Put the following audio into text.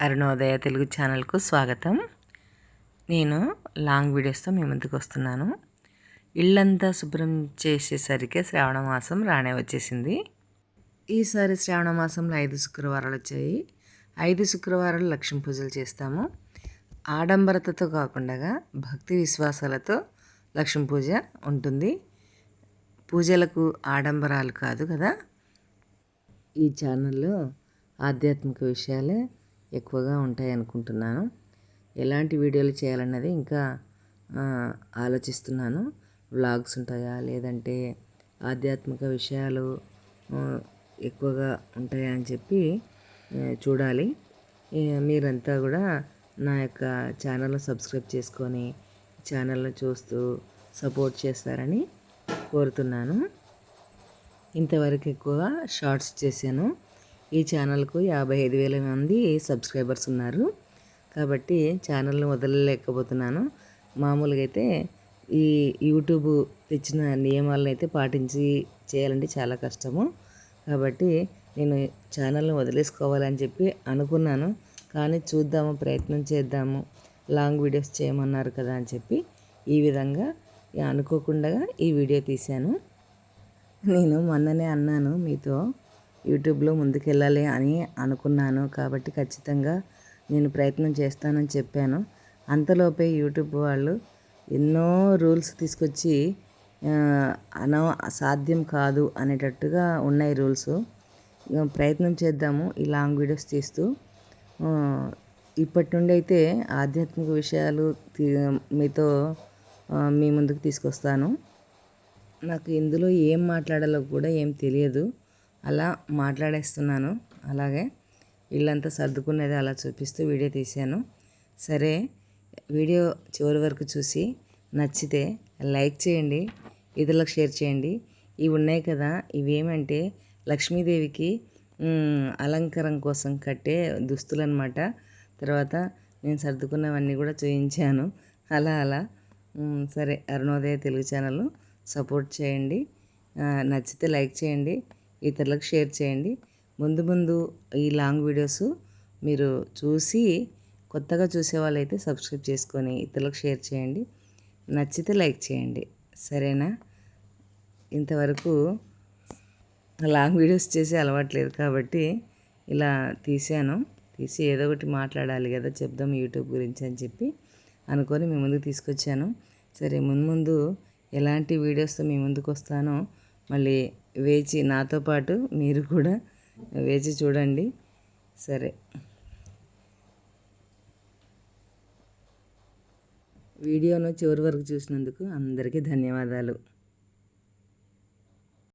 అరుణోదయ తెలుగు ఛానల్కు స్వాగతం. నేను లాంగ్ వీడియోస్తో మీ ముందుకు వస్తున్నాను. ఇల్లంతా శుభ్రం చేసేసరికి శ్రావణ మాసం రానే వచ్చేసింది. ఈసారి శ్రావణ మాసంలో 5 శుక్రవారాలు వచ్చాయి. 5 శుక్రవారాలు లక్ష్మీ పూజలు చేస్తాము. ఆడంబరతతో కాకుండా భక్తి విశ్వాసాలతో లక్ష్మీ పూజ ఉంటుంది. పూజలకు ఆడంబరాలు కాదు కదా. ఈ ఛానల్లో ఆధ్యాత్మిక విషయాలే ఎక్కువగా ఉంటాయి అనుకుంటున్నాను. ఎలాంటి వీడియోలు చేయాలన్నది ఇంకా ఆలోచిస్తున్నాను. వ్లాగ్స్ ఉంటాయా, లేదంటే ఆధ్యాత్మిక విషయాలు ఎక్కువగా ఉంటాయా అని చెప్పి చూడాలి. మీరంతా కూడా నా యొక్క ఛానల్ని సబ్స్క్రైబ్ చేసుకొని ఛానల్ని చూస్తూ సపోర్ట్ చేస్తారని కోరుతున్నాను. ఇంతవరకు ఎక్కువగా షార్ట్స్ చేశాను. ఈ ఛానల్కు 55,000 మంది సబ్స్క్రైబర్స్ ఉన్నారు. కాబట్టి ఛానల్ని వదలలేకపోతున్నాను. మామూలుగా అయితే ఈ యూట్యూబ్ తెచ్చిన నియమాలను అయితే పాటించి చేయాలంటే చాలా కష్టము. కాబట్టి నేను ఛానల్ని వదిలేసుకోవాలని చెప్పి అనుకున్నాను. కానీ చూద్దాము, ప్రయత్నం చేద్దాము, లాంగ్ వీడియోస్ చేయమన్నారు కదా అని చెప్పి ఈ విధంగా అనుకోకుండా ఈ వీడియో తీశాను. నేను మొన్ననే అన్నాను మీతో, యూట్యూబ్లో ముందుకెళ్ళాలి అని అనుకున్నాను. కాబట్టి ఖచ్చితంగా నేను ప్రయత్నం చేస్తానని చెప్పాను. అంతలోపే యూట్యూబ్ వాళ్ళు ఎన్నో రూల్స్ తీసుకొచ్చి అసాధ్యం కాదు అనేటట్టుగా ఉన్నాయి రూల్స్. ప్రయత్నం చేద్దాము ఈ లాంగ్ వీడియోస్ తీస్తూ. ఇప్పటి నుండి అయితే ఆధ్యాత్మిక విషయాలు మీతో మీ ముందుకు తీసుకొస్తాను. నాకు ఇందులో ఏం మాట్లాడాలో కూడా ఏం తెలియదు, అలా మాట్లాడేస్తున్నాను. అలాగే ఇల్లంతా సర్దుకునేది అలా చూపిస్తూ వీడియో తీశాను. సరే, వీడియో చివరి వరకు చూసి నచ్చితే లైక్ చేయండి, ఇతరులకు షేర్ చేయండి. ఇవి ఉన్నాయి కదా, ఇవేమంటే లక్ష్మీదేవికి అలంకారం కోసం కట్టే దుస్తులు అన్నమాట. తర్వాత నేను సర్దుకున్నవన్నీ కూడా చూపించాను. అలా సరే, అరుణోదయ తెలుగు ఛానల్ సపోర్ట్ చేయండి. నచ్చితే లైక్ చేయండి, ఇతరులకు షేర్ చేయండి. ముందు ఈ లాంగ్ వీడియోస్ మీరు చూసి కొత్తగా చూసే వాళ్ళైతే సబ్స్క్రైబ్ చేసుకొని ఇతరులకు షేర్ చేయండి. నచ్చితే లైక్ చేయండి, సరేనా? ఇంతవరకు లాంగ్ వీడియోస్ చేసి అలవాట్లేదు కాబట్టి ఇలా తీసి ఏదో ఒకటి మాట్లాడాలి కదా, చెప్దాం యూట్యూబ్ గురించి అని చెప్పి అనుకొని మీ ముందుకు తీసుకొచ్చాను. సరే, ముందు ఎలాంటి వీడియోస్తో మీ ముందుకు వస్తానో మళ్ళీ వేచి నాతో పాటు మీరు కూడా వేచి చూడండి. సరే, వీడియోను చివరి వరకు చూసినందుకు అందరికీ ధన్యవాదాలు.